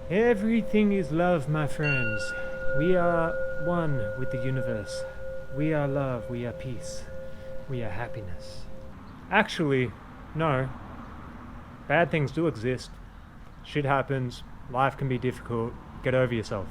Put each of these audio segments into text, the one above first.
Everything is love, my friends. We are one with the universe. We are love, we are peace, we are happiness. Actually, no. Bad things do exist. Shit happens, life can be difficult, get over yourself.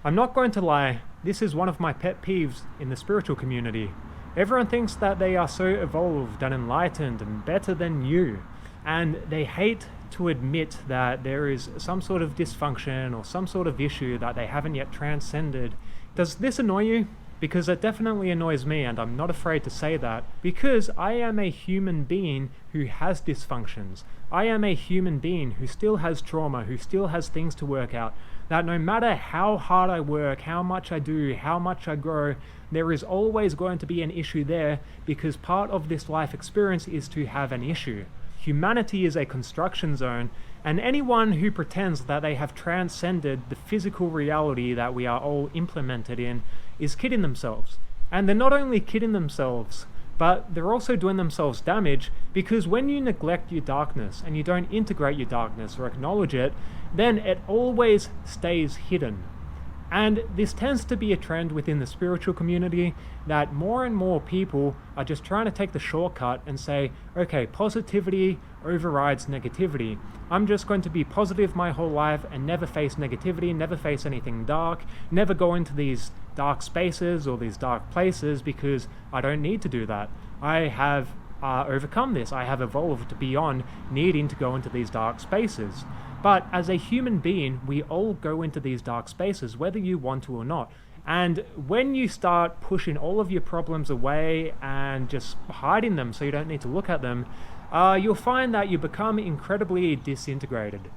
I'm not going to lie, this is one of my pet peeves in the spiritual community. Everyone thinks that they are so evolved and enlightened and better than you, and they hate to admit that there is some sort of dysfunction or some sort of issue that they haven't yet transcended. Does this annoy you? Because it definitely annoys me, and I'm not afraid to say that, because I am a human being who has dysfunctions. I am a human being who still has trauma, who still has things to work out, that no matter how hard I work, how much I do, how much I grow, there is always going to be an issue there, because part of this life experience is to have an issue. Humanity is a construction zone, and anyone who pretends that they have transcended the physical reality that we are all implemented in is kidding themselves. And they're not only kidding themselves, but they're also doing themselves damage, because when you neglect your darkness and you don't integrate your darkness or acknowledge it, then it always stays hidden. And this tends to be a trend within the spiritual community, that more and more people are just trying to take the shortcut and say, okay, positivity overrides negativity. I'm just going to be positive my whole life and never face negativity, never face anything dark, never go into these dark spaces or these dark places, because I don't need to do that. I have overcome this. I have evolved beyond needing to go into these dark spaces. But as a human being, we all go into these dark spaces, whether you want to or not. And when you start pushing all of your problems away and just hiding them so you don't need to look at them, you'll find that you become incredibly disintegrated.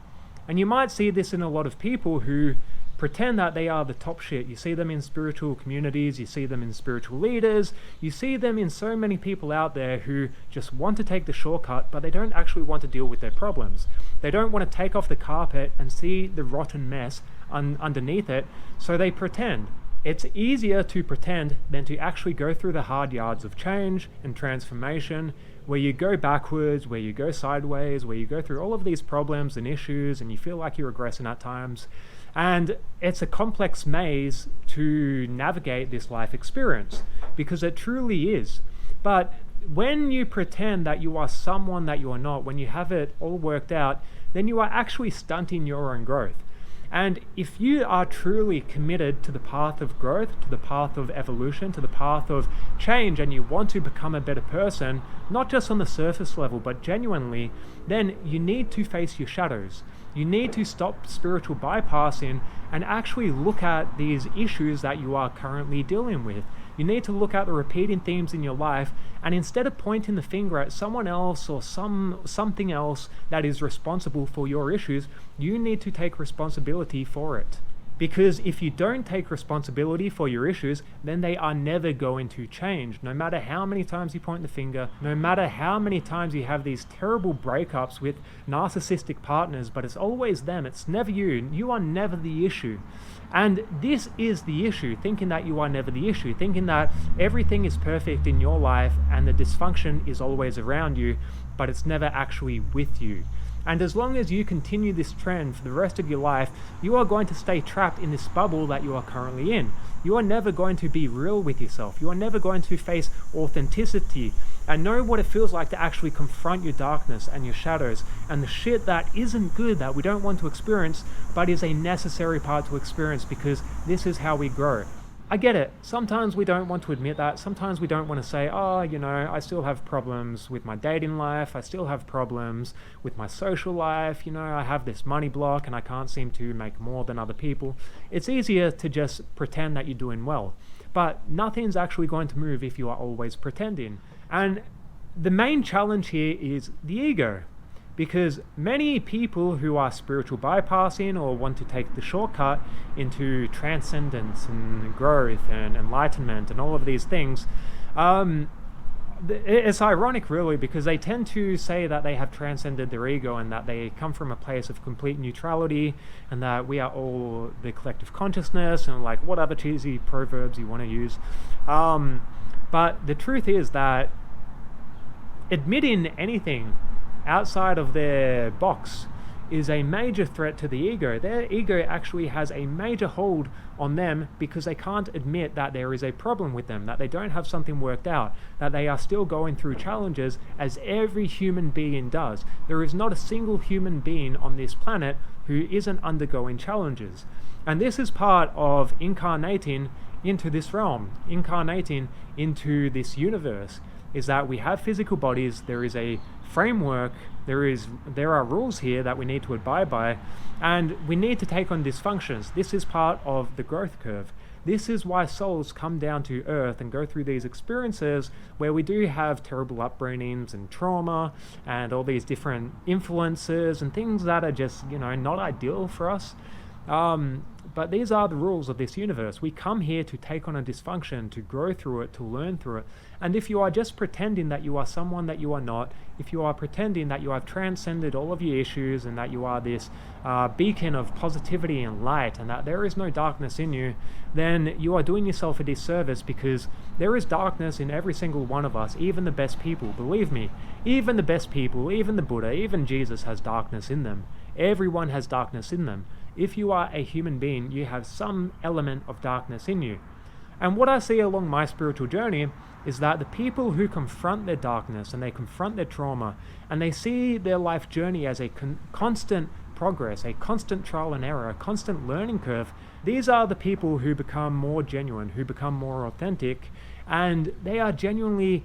And you might see this in a lot of people who pretend that they are the top shit. You see them in spiritual communities, you see them in spiritual leaders, you see them in so many people out there who just want to take the shortcut, but they don't actually want to deal with their problems. They don't want to take off the carpet and see the rotten mess underneath it, so they pretend. It's easier to pretend than to actually go through the hard yards of change and transformation, where you go backwards, where you go sideways, where you go through all of these problems and issues and you feel like you're regressing at times. And it's a complex maze to navigate this life experience, because it truly is. But when you pretend that you are someone that you are not, when you have it all worked out, then you are actually stunting your own growth. And if you are truly committed to the path of growth, to the path of evolution, to the path of change, and you want to become a better person, not just on the surface level, but genuinely, then you need to face your shadows. You need to stop spiritual bypassing and actually look at these issues that you are currently dealing with. You need to look at the repeating themes in your life, and instead of pointing the finger at someone else or something else that is responsible for your issues, you need to take responsibility for it. Because if you don't take responsibility for your issues, then they are never going to change. No matter how many times you point the finger, no matter how many times you have these terrible breakups with narcissistic partners, but it's always them, it's never you. You are never the issue. And this is the issue, thinking that you are never the issue, thinking that everything is perfect in your life and the dysfunction is always around you, but it's never actually with you. And as long as you continue this trend for the rest of your life, you are going to stay trapped in this bubble that you are currently in. You are never going to be real with yourself. You are never going to face authenticity and know what it feels like to actually confront your darkness and your shadows and the shit that isn't good, that we don't want to experience, but is a necessary part to experience, because this is how we grow. I get it. Sometimes we don't want to admit that. Sometimes we don't want to say, oh, I still have problems with my dating life. I still have problems with my social life. I have this money block and I can't seem to make more than other people. It's easier to just pretend that you're doing well. But nothing's actually going to move if you are always pretending. And the main challenge here is the ego. Because many people who are spiritual bypassing or want to take the shortcut into transcendence and growth and enlightenment and all of these things, it's ironic really, because they tend to say that they have transcended their ego and that they come from a place of complete neutrality and that we are all the collective consciousness and like what other cheesy proverbs you want to use. But the truth is that admitting anything outside of their box is a major threat to the ego. Their ego actually has a major hold on them because they can't admit that there is a problem with them, that they don't have something worked out, that they are still going through challenges as every human being does. There is not a single human being on this planet who isn't undergoing challenges. And this is part of incarnating into this realm, incarnating into this universe, is that we have physical bodies, there is a framework, there are rules here that we need to abide by, and we need to take on dysfunctions. This is part of the growth curve. This is why souls come down to earth and go through these experiences where we do have terrible upbringings and trauma and all these different influences and things that are just, not ideal for us. But these are the rules of this universe. We come here to take on a dysfunction, to grow through it, to learn through it. And if you are just pretending that you are someone that you are not, if you are pretending that you have transcended all of your issues and that you are this beacon of positivity and light and that there is no darkness in you, then you are doing yourself a disservice, because there is darkness in every single one of us, even the best people. Believe me, even the best people, even the Buddha, even Jesus has darkness in them. Everyone has darkness in them. If you are a human being, you have some element of darkness in you. And what I see along my spiritual journey is that the people who confront their darkness and they confront their trauma and they see their life journey as a constant progress, a constant trial and error, a constant learning curve, these are the people who become more genuine, who become more authentic, and they are genuinely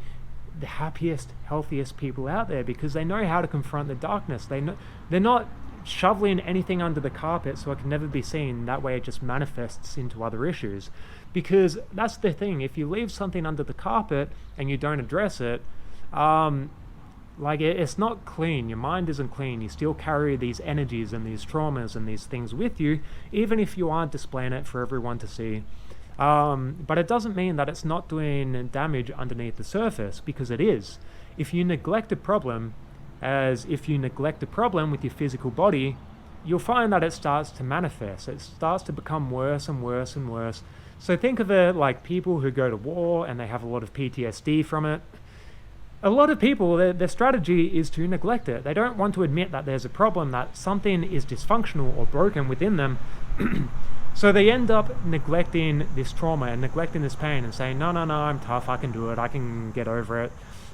the happiest, healthiest people out there, because they know how to confront the darkness. They're not shoveling anything under the carpet so it can never be seen. That way it just manifests into other issues. Because that's the thing, if you leave something under the carpet and you don't address it, it's not clean. Your mind isn't clean. You still carry these energies and these traumas and these things with you, even if you aren't displaying it for everyone to see. But it doesn't mean that it's not doing damage underneath the surface, because it is. If you neglect a problem, with your physical body, you'll find that it starts to manifest. It starts to become worse and worse and worse. So think of it like people who go to war and they have a lot of PTSD from it. A lot of people, their strategy is to neglect it. They don't want to admit that there's a problem, that something is dysfunctional or broken within them. So they end up neglecting this trauma and neglecting this pain and saying, no, I'm tough, I can do it, I can get over it.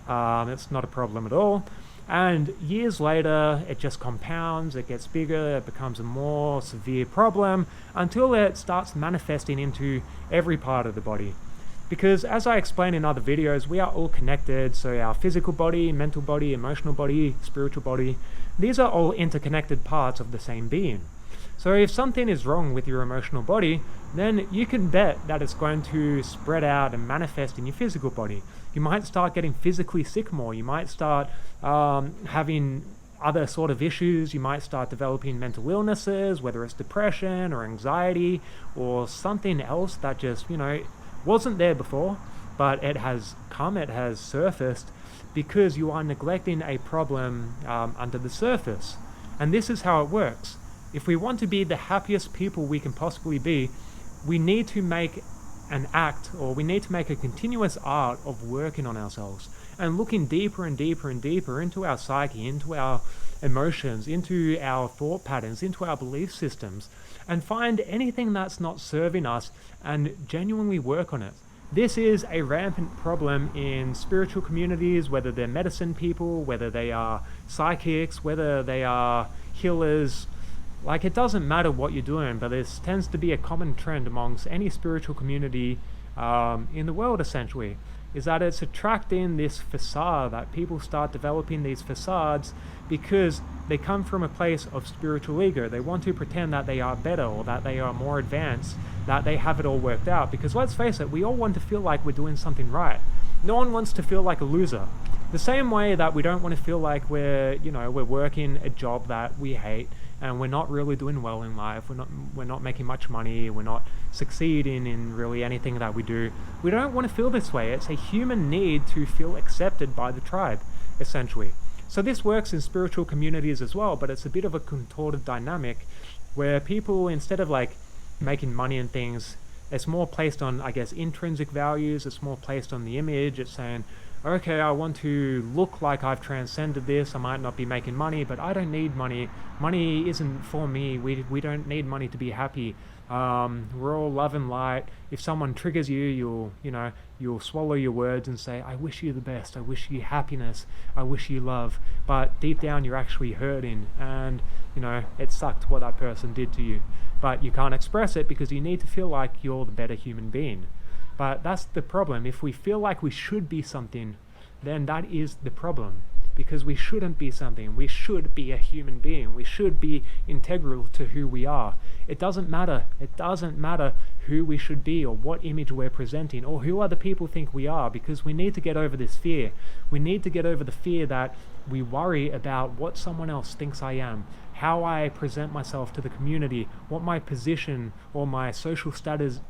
It's not a problem at all. And years later, it just compounds, it gets bigger, it becomes a more severe problem until it starts manifesting into every part of the body. Because as I explained in other videos, we are all connected. So our physical body, mental body, emotional body, spiritual body, these are all interconnected parts of the same being. So if something is wrong with your emotional body, then you can bet that it's going to spread out and manifest in your physical body. You might start getting physically sick more. You might start having other sort of issues. You might start developing mental illnesses, whether it's depression or anxiety or something else that just, wasn't there before, but it has surfaced because you are neglecting a problem under the surface. And this is how it works. If we want to be the happiest people we can possibly be, we need to make an act, or we need to make a continuous art of working on ourselves and looking deeper and deeper and deeper into our psyche, into our emotions, into our thought patterns, into our belief systems, and find anything that's not serving us and genuinely work on it. This is a rampant problem in spiritual communities, whether they're medicine people, whether they are psychics, whether they are healers. It doesn't matter what you're doing, but this tends to be a common trend amongst any spiritual community in the world, essentially, is that it's attracting this facade, that people start developing these facades because they come from a place of spiritual ego. They want to pretend that they are better or that they are more advanced, that they have it all worked out. Because let's face it, we all want to feel like we're doing something right. No one wants to feel like a loser. The same way that we don't want to feel like we're working a job that we hate, and we're not really doing well in life, we're not making much money, we're not succeeding in really anything that we do. We don't want to feel this way. It's a human need to feel accepted by the tribe, essentially. So this works in spiritual communities as well, but it's a bit of a contorted dynamic where people, instead of making money and things, it's more placed on, intrinsic values. It's more placed on the image. It's saying, okay, I want to look like I've transcended this. I might not be making money, but I don't need money. Money isn't for me. We don't need money to be happy. We're all love and light. If someone triggers you, you'll swallow your words and say, I wish you the best. I wish you happiness. I wish you love. But deep down, you're actually hurting, and it sucked what that person did to you. But you can't express it because you need to feel like you're the better human being. But that's the problem. If we feel like we should be something, then that is the problem. Because we shouldn't be something. We should be a human being. We should be integral to who we are. It doesn't matter. It doesn't matter who we should be or what image we're presenting or who other people think we are, because we need to get over this fear. We need to get over the fear that we worry about what someone else thinks I am, how I present myself to the community, what my position or my social status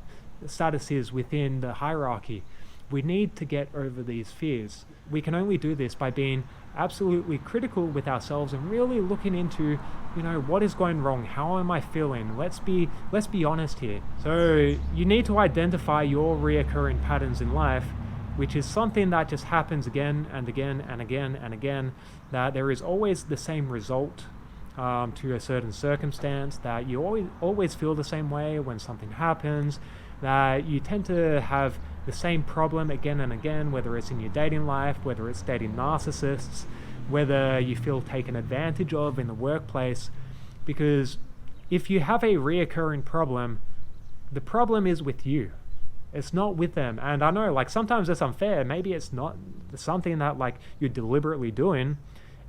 is within the hierarchy. We need to get over these fears. We can only do this by being absolutely critical with ourselves and really looking into, what is going wrong? How am I feeling? Let's be honest here. So you need to identify your reoccurring patterns in life, which is something that just happens again and again and again and again, that there is always the same result to a certain circumstance, that you always feel the same way when something happens, that you tend to have the same problem again and again, whether it's in your dating life, whether it's dating narcissists, whether you feel taken advantage of in the workplace. Because if you have a reoccurring problem, the problem is with you. It's not with them. And I know, sometimes it's unfair. Maybe it's not something that you're deliberately doing,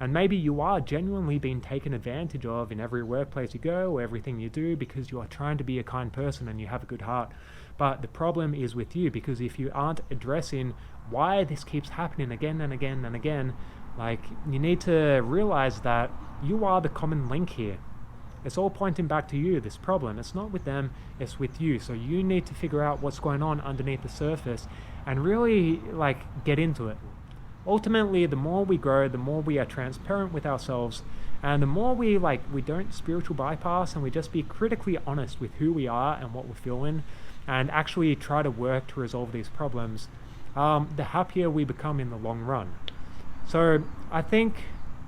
and maybe you are genuinely being taken advantage of in every workplace you go or everything you do because you are trying to be a kind person and you have a good heart. But the problem is with you, because if you aren't addressing why this keeps happening again and again and again, you need to realize that you are the common link here. It's all pointing back to you, this problem. It's not with them, it's with you. So you need to figure out what's going on underneath the surface and really get into it. Ultimately, the more we grow, the more we are transparent with ourselves, and the more we don't spiritual bypass and we just be critically honest with who we are and what we're feeling, and actually try to work to resolve these problems, the happier we become in the long run. So I think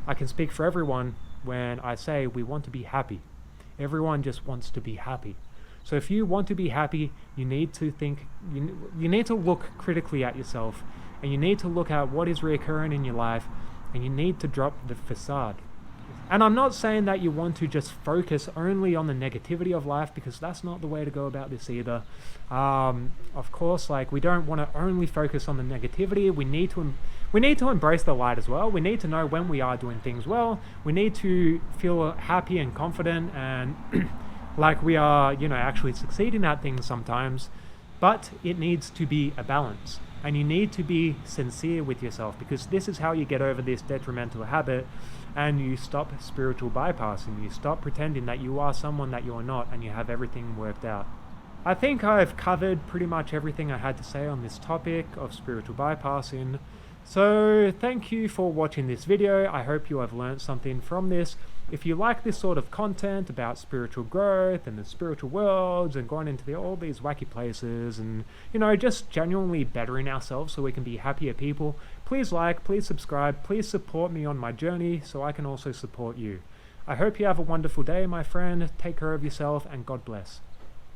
I can speak for everyone when I say we want to be happy. Everyone just wants to be happy. So if you want to be happy, you need to think, you need to look critically at yourself, and you need to look at what is reoccurring in your life, and you need to drop the facade. And I'm not saying that you want to just focus only on the negativity of life, because that's not the way to go about this either. Of course, we don't want to only focus on the negativity. We need to embrace the light as well. We need to know when we are doing things well. We need to feel happy and confident and we are, actually succeeding at things sometimes. But it needs to be a balance. And you need to be sincere with yourself, because this is how you get over this detrimental habit, and you stop spiritual bypassing. You stop pretending that you are someone that you are not, and you have everything worked out. I think I've covered pretty much everything I had to say on this topic of spiritual bypassing. So thank you for watching this video. I hope you have learned something from this. If you like this sort of content about spiritual growth and the spiritual worlds and going into all these wacky places and, just genuinely bettering ourselves so we can be happier people, please please subscribe, please support me on my journey so I can also support you. I hope you have a wonderful day, my friend. Take care of yourself, and God bless.